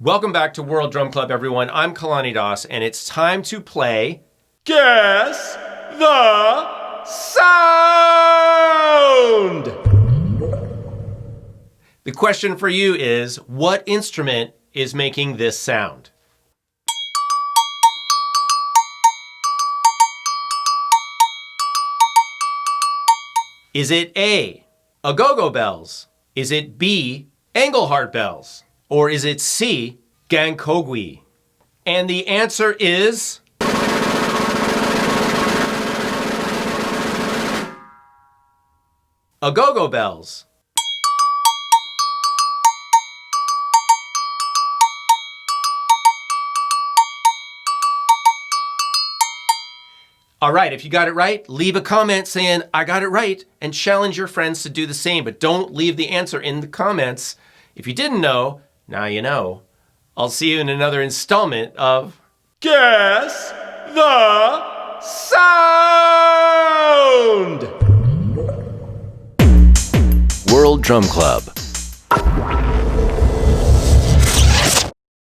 Welcome back to World Drum Club, everyone. I'm Kalani Das, and it's time to play Guess the Sound! The question for you is, what instrument is making this sound? Is it A, Agogo bells? Is it B, Engelhardt bells? Or is it C, Gankogui? And the answer is... Agogo bells. All right, if you got it right, leave a comment saying, I got it right, and challenge your friends to do the same, but don't leave the answer in the comments. If you didn't know, now you know. I'll see you in another installment of Guess the Sound! World Drum Club.